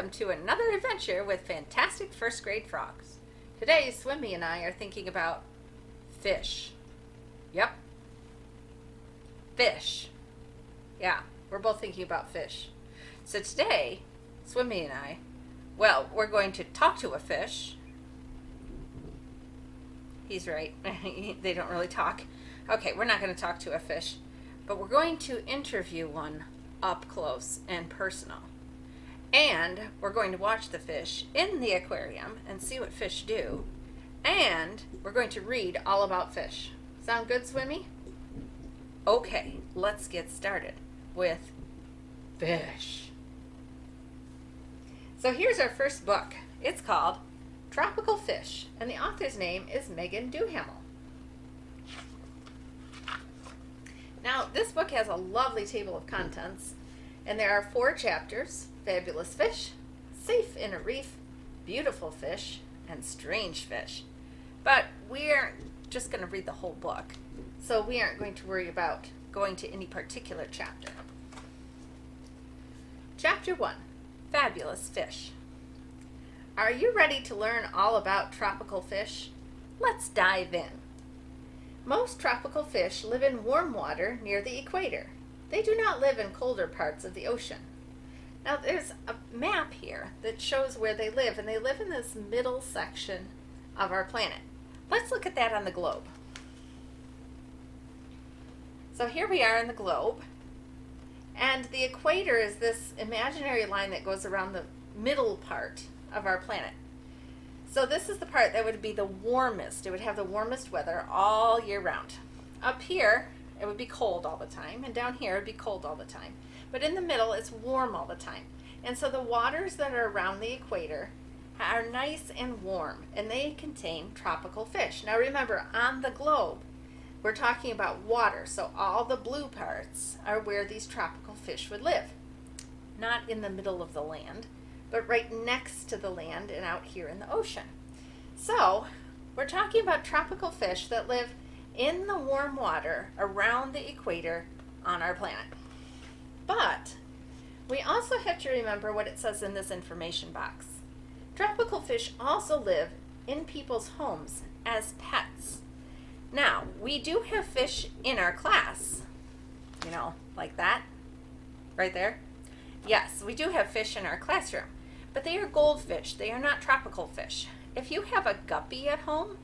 welcome to another adventure with fantastic first grade frogs. Today, Swimmy and I are thinking about fish. Yep. Fish. Yeah, we're both thinking about fish. So today, Swimmy and I, we're going to talk to a fish. He's right. They don't really talk. Okay, we're not going to talk to a fish, but we're going to interview one up close and personal. And we're going to watch the fish in the aquarium and see what fish do. And we're going to read all about fish. Sound good, Swimmy? Okay, let's get started with fish. So here's our first book. It's called Tropical Fish, and the author's name is Megan Duhamel. Now, this book has a lovely table of contents, and there are 4 chapters: Fabulous Fish, Safe in a Reef, Beautiful Fish, and Strange Fish. But we aren't just going to read the whole book, so we aren't going to worry about going to any particular chapter. Chapter 1, Fabulous Fish. Are you ready to learn all about tropical fish? Let's dive in. Most tropical fish live in warm water near the equator. They do not live in colder parts of the ocean. Now there's a map here that shows where they live, and they live in this middle section of our planet. Let's look at that on the globe. So here we are in the globe, and the equator is this imaginary line that goes around the middle part of our planet. So this is the part that would be the warmest. It would have the warmest weather all year round. Up here, it would be cold all the time, and down here it would be cold all the time. But in the middle, it's warm all the time. And so the waters that are around the equator are nice and warm, and they contain tropical fish. Now remember, on the globe, we're talking about water, so all the blue parts are where these tropical fish would live. Not in the middle of the land, but right next to the land and out here in the ocean. So we're talking about tropical fish that live in the warm water around the equator on our planet. But we also have to remember what it says in this information box. Tropical fish also live in people's homes as pets. Now, we do have fish in our class, like that, right there. Yes, we do have fish in our classroom, but they are goldfish. They are not tropical fish. If you have a guppy at home,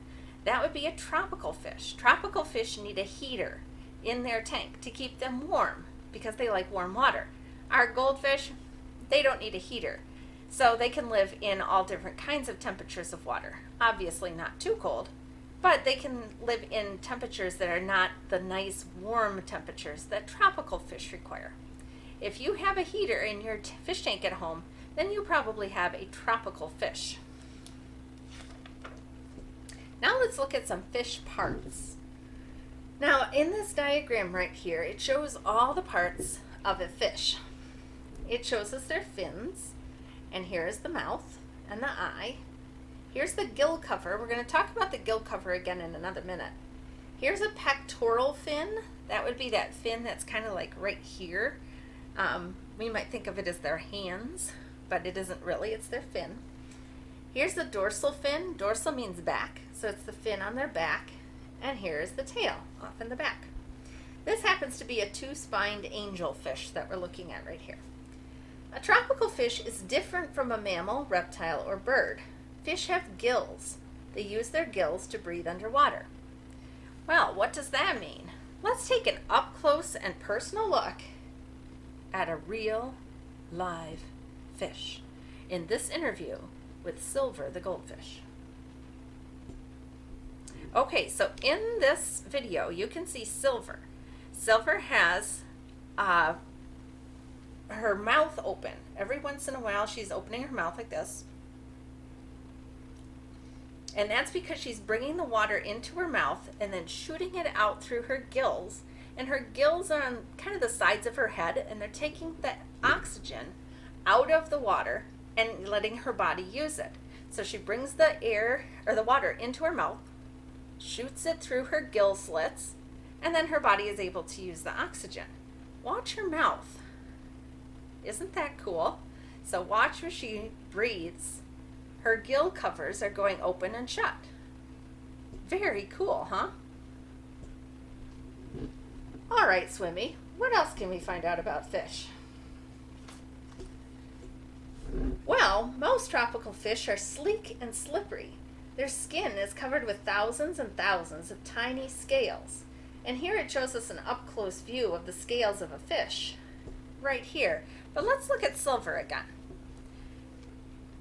that would be a tropical fish. Tropical fish need a heater in their tank to keep them warm because they like warm water. Our goldfish, they don't need a heater, so they can live in all different kinds of temperatures of water. Obviously not too cold, but they can live in temperatures that are not the nice warm temperatures that tropical fish require. If you have a heater in your fish tank at home, then you probably have a tropical fish. Now let's look at some fish parts. Now in this diagram right here, it shows all the parts of a fish. It shows us their fins, and here is the mouth and the eye. Here's the gill cover. We're going to talk about the gill cover again in another minute. Here's a pectoral fin. That would be that fin that's kind of like right here. We might think of it as their hands, but it isn't really. It's their fin. Here's the dorsal fin. Dorsal means back, so it's the fin on their back. And here's the tail off in the back. This happens to be a 2-spined angelfish that we're looking at right here. A tropical fish is different from a mammal, reptile, or bird. Fish have gills. They use their gills to breathe underwater. Well, what does that mean? Let's take an up-close and personal look at a real, live fish in this interview with Silver the goldfish. Okay, so in this video, you can see Silver. Silver has her mouth open. Every once in a while, she's opening her mouth like this. And that's because she's bringing the water into her mouth and then shooting it out through her gills. And her gills are on kind of the sides of her head, and they're taking the oxygen out of the water and letting her body use it. So she brings the air or the water into her mouth, shoots it through her gill slits, and then her body is able to use the oxygen. Watch her mouth. Isn't that cool? So watch when she breathes. Her gill covers are going open and shut. Very cool, huh? All right, Swimmy, what else can we find out about fish? Well, most tropical fish are sleek and slippery. Their skin is covered with thousands and thousands of tiny scales. And here it shows us an up-close view of the scales of a fish, right here. But let's look at Silver again.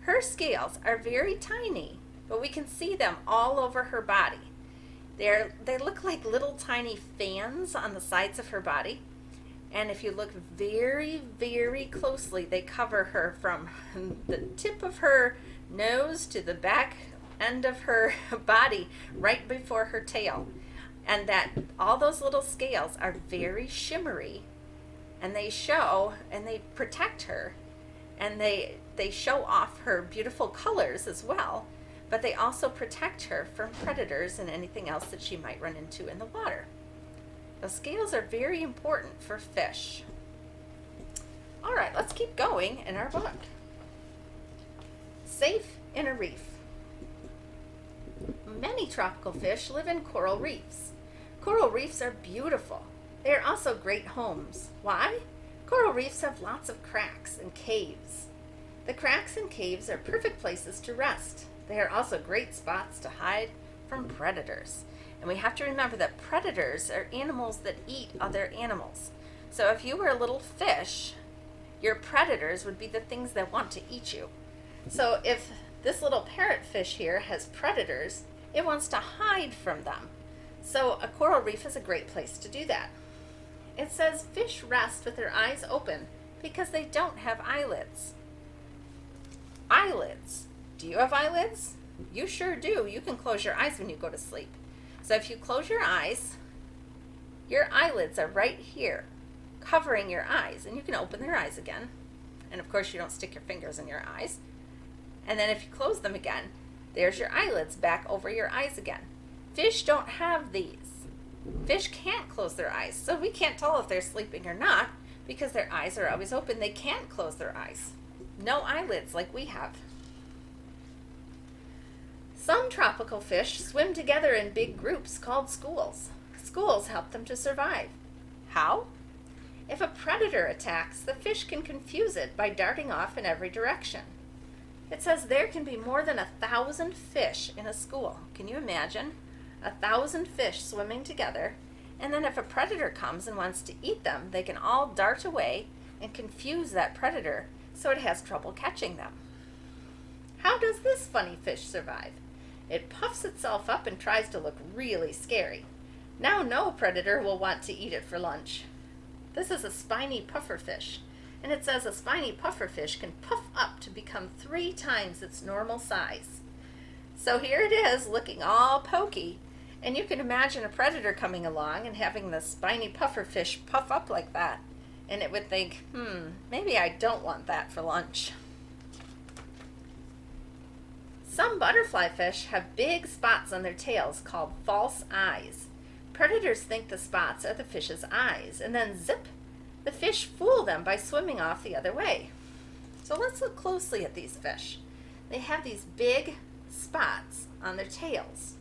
Her scales are very tiny, but we can see them all over her body. They look like little tiny fans on the sides of her body. And if you look very, very closely, they cover her from the tip of her nose to the back end of her body, right before her tail. And that all those little scales are very shimmery, and they show and they protect her, and they show off her beautiful colors as well, but they also protect her from predators and anything else that she might run into in the water. The scales are very important for fish. All right, let's keep going in our book. Safe in a reef. Many tropical fish live in coral reefs. Coral reefs are beautiful. They are also great homes. Why? Coral reefs have lots of cracks and caves. The cracks and caves are perfect places to rest. They are also great spots to hide from predators. And we have to remember that predators are animals that eat other animals. So if you were a little fish, your predators would be the things that want to eat you. So if this little parrotfish here has predators, it wants to hide from them. So a coral reef is a great place to do that. It says fish rest with their eyes open because they don't have eyelids. Eyelids. Do you have eyelids? You sure do. You can close your eyes when you go to sleep. So if you close your eyes, your eyelids are right here, covering your eyes, and you can open your eyes again. And of course you don't stick your fingers in your eyes. And then if you close them again, there's your eyelids back over your eyes again. Fish don't have these. Fish can't close their eyes, so we can't tell if they're sleeping or not because their eyes are always open. They can't close their eyes. No eyelids like we have. Some tropical fish swim together in big groups called schools. Schools help them to survive. How? If a predator attacks, the fish can confuse it by darting off in every direction. It says there can be more than 1,000 fish in a school. Can you imagine? 1,000 fish swimming together, and then if a predator comes and wants to eat them, they can all dart away and confuse that predator so it has trouble catching them. How does this funny fish survive? It puffs itself up and tries to look really scary. Now no predator will want to eat it for lunch. This is a spiny pufferfish, and it says a spiny pufferfish can puff up to become 3 times its normal size. So here it is, looking all pokey, and you can imagine a predator coming along and having the spiny pufferfish puff up like that, and it would think, maybe I don't want that for lunch. Some butterfly fish have big spots on their tails called false eyes. Predators think the spots are the fish's eyes, and then zip, the fish fool them by swimming off the other way. So let's look closely at these fish. They have these big spots on their tails.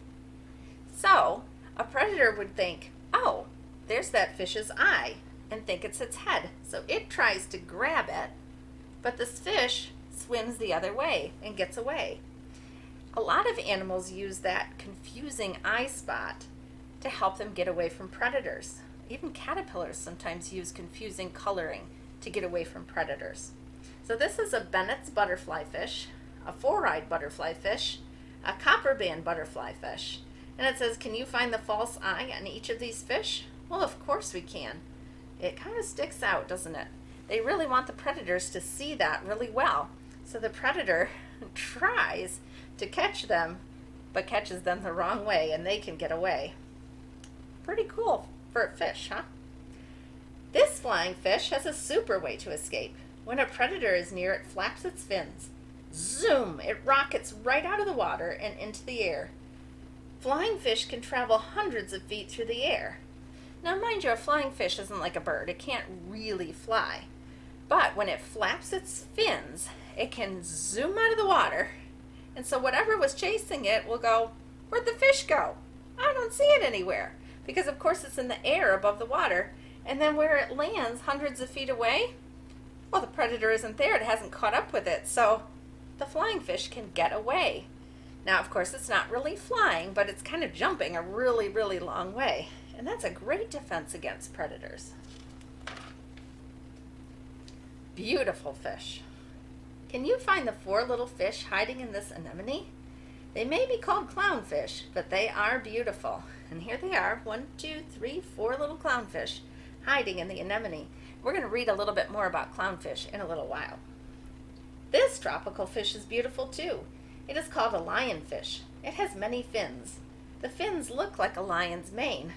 So a predator would think, oh, there's that fish's eye, and think it's its head. So it tries to grab it, but this fish swims the other way and gets away. A lot of animals use that confusing eye spot to help them get away from predators. Even caterpillars sometimes use confusing coloring to get away from predators. So this is a Bennett's butterfly fish, a 4-eyed butterfly fish, a copper band butterfly fish. And it says, can you find the false eye on each of these fish? Well, of course we can. It kind of sticks out, doesn't it? They really want the predators to see that really well. So the predator tries to catch them, but catches them the wrong way, and they can get away. Pretty cool for a fish, huh? This flying fish has a super way to escape. When a predator is near, it flaps its fins. Zoom! It rockets right out of the water and into the air. Flying fish can travel hundreds of feet through the air. Now mind you, a flying fish isn't like a bird. It can't really fly. But when it flaps its fins, it can zoom out of the water. And so whatever was chasing it will go, where'd the fish go? I don't see it anywhere. Because of course it's in the air above the water. And then where it lands hundreds of feet away, well, the predator isn't there. It hasn't caught up with it. So the flying fish can get away. Now, of course, it's not really flying, but it's kind of jumping a really, really long way. And that's a great defense against predators. Beautiful fish. Can you find the 4 little fish hiding in this anemone? They may be called clownfish, but they are beautiful. And here they are, 1, 2, 3, 4 little clownfish hiding in the anemone. We're going to read a little bit more about clownfish in a little while. This tropical fish is beautiful too. It is called a lionfish. It has many fins. The fins look like a lion's mane.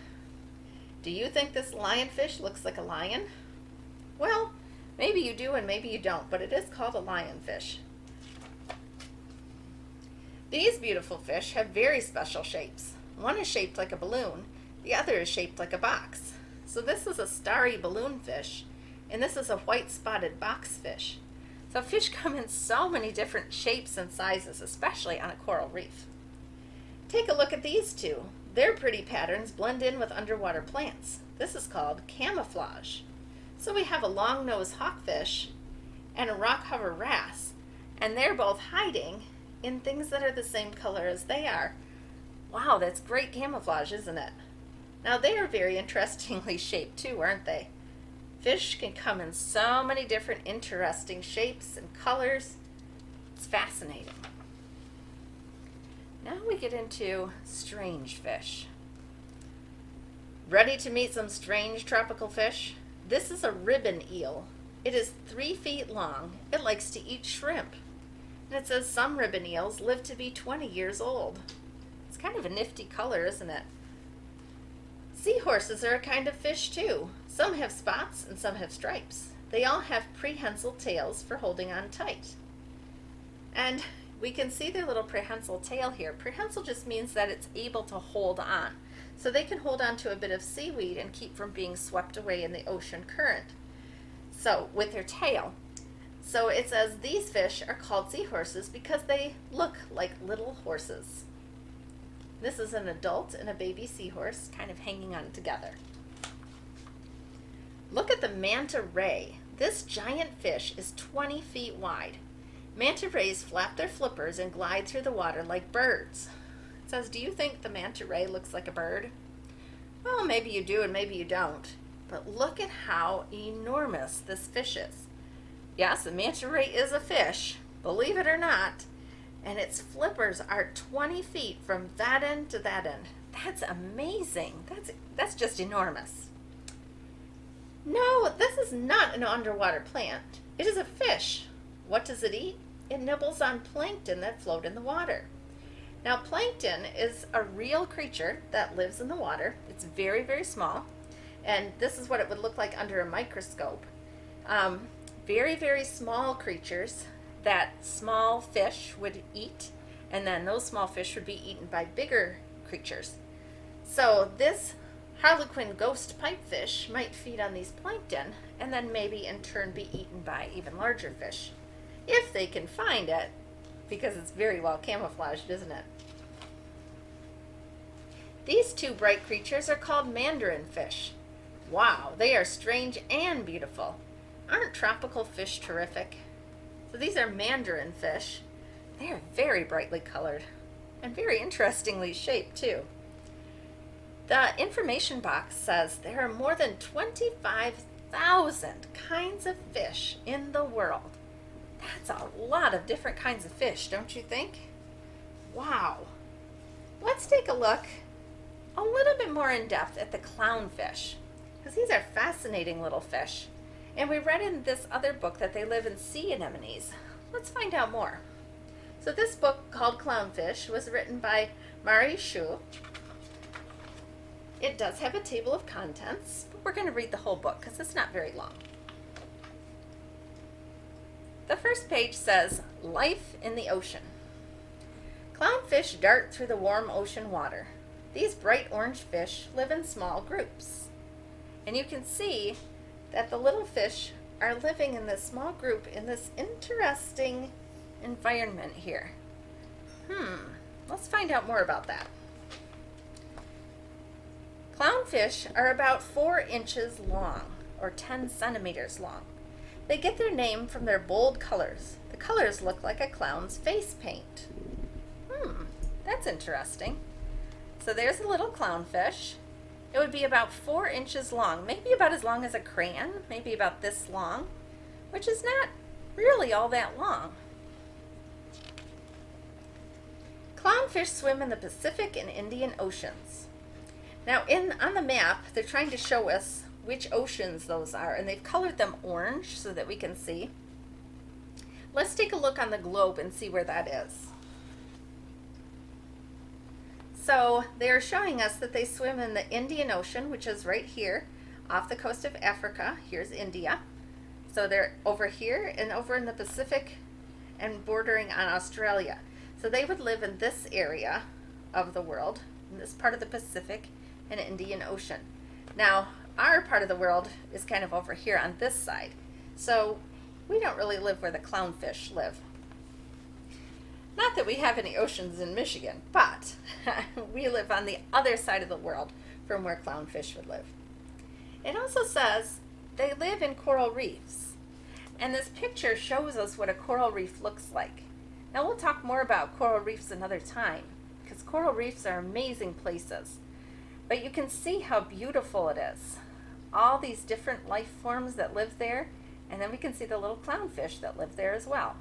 Do you think this lionfish looks like a lion? Well, maybe you do and maybe you don't, but it is called a lionfish. These beautiful fish have very special shapes. One is shaped like a balloon, the other is shaped like a box. So this is a starry balloon fish, and this is a white spotted box fish. So fish come in so many different shapes and sizes, especially on a coral reef. Take a look at these two. Their pretty patterns blend in with underwater plants. This is called camouflage. So we have a long-nosed hawkfish and a rock hover wrasse, and they're both hiding in things that are the same color as they are. Wow, that's great camouflage, isn't it? Now they are very interestingly shaped too, aren't they? Fish can come in so many different interesting shapes and colors. It's fascinating. Now we get into strange fish. Ready to meet some strange tropical fish? This is a ribbon eel. It is 3 feet long. It likes to eat shrimp. And it says some ribbon eels live to be 20 years old. It's kind of a nifty color, isn't it? Seahorses are a kind of fish too. Some have spots and some have stripes. They all have prehensile tails for holding on tight. And we can see their little prehensile tail here. Prehensile just means that it's able to hold on. So they can hold on to a bit of seaweed and keep from being swept away in the ocean current. So with their tail. So it says these fish are called seahorses because they look like little horses. This is an adult and a baby seahorse kind of hanging on together. Look at the manta ray. This giant fish is 20 feet wide. Manta rays flap their flippers and glide through the water like birds. It says, do you think the manta ray looks like a bird? Well, maybe you do and maybe you don't. But look at how enormous this fish is. Yes, a manta ray is a fish, believe it or not. And its flippers are 20 feet from that end to that end. That's amazing. That's just enormous. No, this is not an underwater plant. It is a fish. What does it eat? It nibbles on plankton that float in the water. Now, plankton is a real creature that lives in the water. It's very, very small. And this is what it would look like under a microscope. Very, very small creatures that small fish would eat, and then those small fish would be eaten by bigger creatures. So this harlequin ghost pipefish might feed on these plankton and then maybe in turn be eaten by even larger fish, if they can find it, because it's very well camouflaged, isn't it? These two bright creatures are called mandarin fish. Wow, they are strange and beautiful. Aren't tropical fish terrific? So these are mandarin fish. They are very brightly colored and very interestingly shaped too. The information box says there are more than 25,000 kinds of fish in the world. That's a lot of different kinds of fish, don't you think? Wow. Let's take a look a little bit more in depth at the clownfish, because these are fascinating little fish. And we read in this other book that they live in sea anemones. Let's find out more. So this book called Clownfish was written by Mari Shu. It does have a table of contents, but we're going to read the whole book because it's not very long. The first page says, Life in the Ocean. Clownfish dart through the warm ocean water. These bright orange fish live in small groups. And you can see that the little fish are living in this small group in this interesting environment here. Let's find out more about that. Clownfish are about 4 inches long, or 10 centimeters long. They get their name from their bold colors. The colors look like a clown's face paint. That's interesting. So there's a little clownfish. It would be about 4 inches long, maybe about as long as a crayon, maybe about this long, which is not really all that long. Clownfish swim in the Pacific and Indian Oceans. Now on the map, they're trying to show us which oceans those are, and they've colored them orange so that we can see. Let's take a look on the globe and see where that is. So they're showing us that they swim in the Indian Ocean, which is right here off the coast of Africa. Here's India. So they're over here and over in the Pacific and bordering on Australia. So they would live in this area of the world, in this part of the Pacific and Indian Ocean. Now, our part of the world is kind of over here on this side. So we don't really live where the clownfish live. Not that we have any oceans in Michigan, but we live on the other side of the world from where clownfish would live. It also says they live in coral reefs. And this picture shows us what a coral reef looks like. Now we'll talk more about coral reefs another time, because coral reefs are amazing places. But you can see how beautiful it is. All these different life forms that live there, and then we can see the little clownfish that live there as well.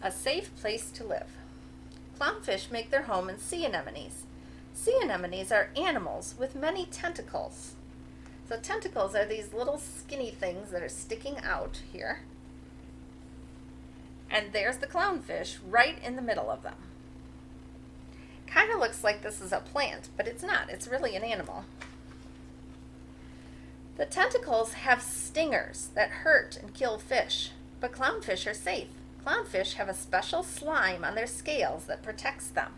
A safe place to live. Clownfish make their home in sea anemones. Sea anemones are animals with many tentacles. So tentacles are these little skinny things that are sticking out here. And there's the clownfish right in the middle of them. Kind of looks like this is a plant, but it's not. It's really an animal. The tentacles have stingers that hurt and kill fish, but clownfish are safe. Clownfish have a special slime on their scales that protects them.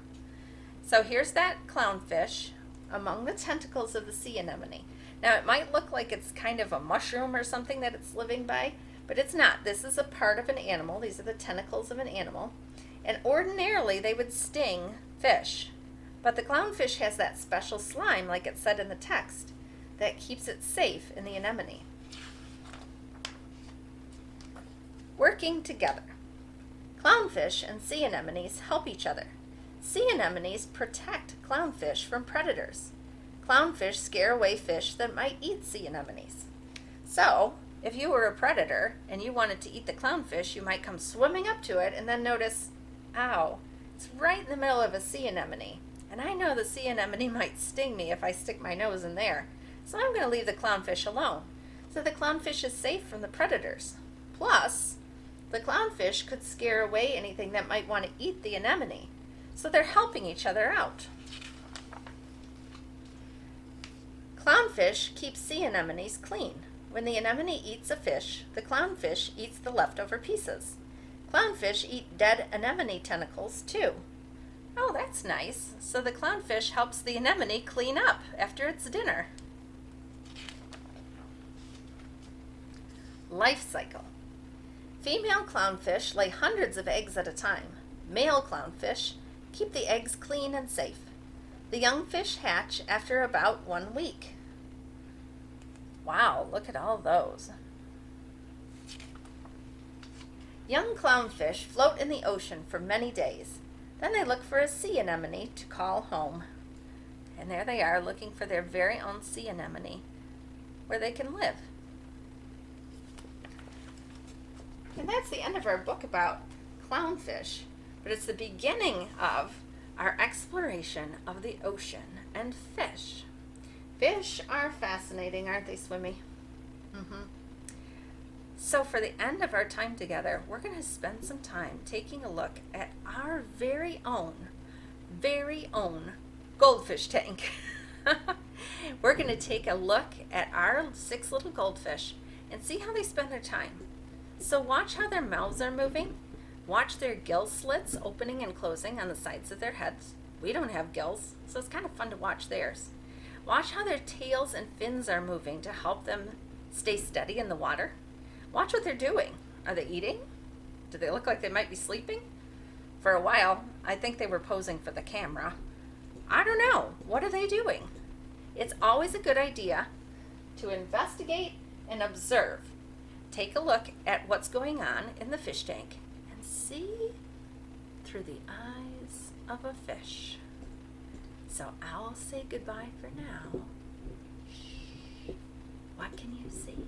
So here's that clownfish among the tentacles of the sea anemone. Now it might look like it's kind of a mushroom or something that it's living by, but it's not. This is a part of an animal. These are the tentacles of an animal. And ordinarily they would sting fish. But the clownfish has that special slime, like it said in the text, that keeps it safe in the anemone. Working together. Clownfish and sea anemones help each other. Sea anemones protect clownfish from predators. Clownfish scare away fish that might eat sea anemones. So, if you were a predator and you wanted to eat the clownfish, you might come swimming up to it and then notice, ow, it's right in the middle of a sea anemone. And I know the sea anemone might sting me if I stick my nose in there. So I'm going to leave the clownfish alone. So the clownfish is safe from the predators. Plus, the clownfish could scare away anything that might want to eat the anemone. So they're helping each other out. Clownfish keep sea anemones clean. When the anemone eats a fish, the clownfish eats the leftover pieces. Clownfish eat dead anemone tentacles too. Oh, that's nice. So the clownfish helps the anemone clean up after its dinner. Life cycle. Female clownfish lay hundreds of eggs at a time. Male clownfish keep the eggs clean and safe. The young fish hatch after about 1 week. Wow, look at all those. Young clownfish float in the ocean for many days. Then they look for a sea anemone to call home. And there they are, looking for their very own sea anemone where they can live. And that's the end of our book about clownfish. But it's the beginning of our exploration of the ocean and fish. Fish are fascinating, aren't they, Swimmy? So for the end of our time together, we're going to spend some time taking a look at our very own goldfish tank. We're going to take a look at our 6 little goldfish and see how they spend their time. So watch how their mouths are moving. Watch their gill slits opening and closing on the sides of their heads. We don't have gills, so it's kind of fun to watch theirs. Watch how their tails and fins are moving to help them stay steady in the water. Watch what they're doing. Are they eating? Do they look like they might be sleeping? For a while, I think they were posing for the camera. I don't know. What are they doing? It's always a good idea to investigate and observe. Take a look at what's going on in the fish tank and see through the eyes of a fish. So I'll say goodbye for now. Shh. What can you see?